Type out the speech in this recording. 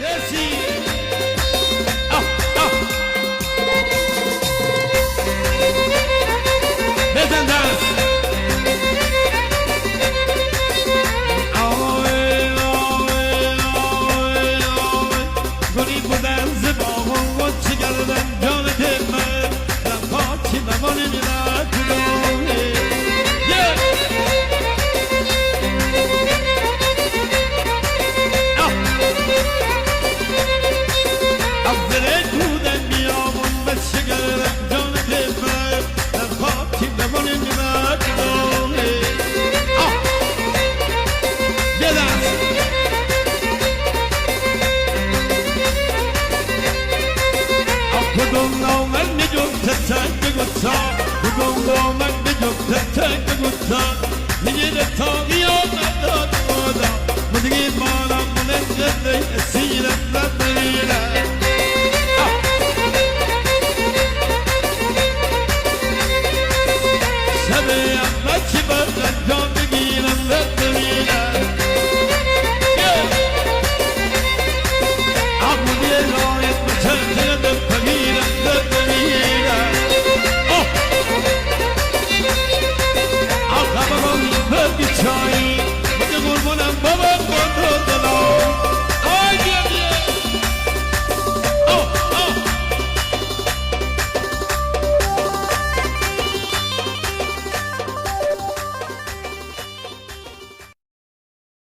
Merci. Ah, ah. Les Andas. Goni بودن زبان و چه گردن جان دل من در پاکی ممانی نکنه افزره بودن میامون و چه گردن جان دل من در پاکی ممانی نکنه یه دست Kudum namen mi jukta sen de gutta Kudum namen mi jukta sen de gutta Niye de tanıyor da da da Mudigi bana munen jende esi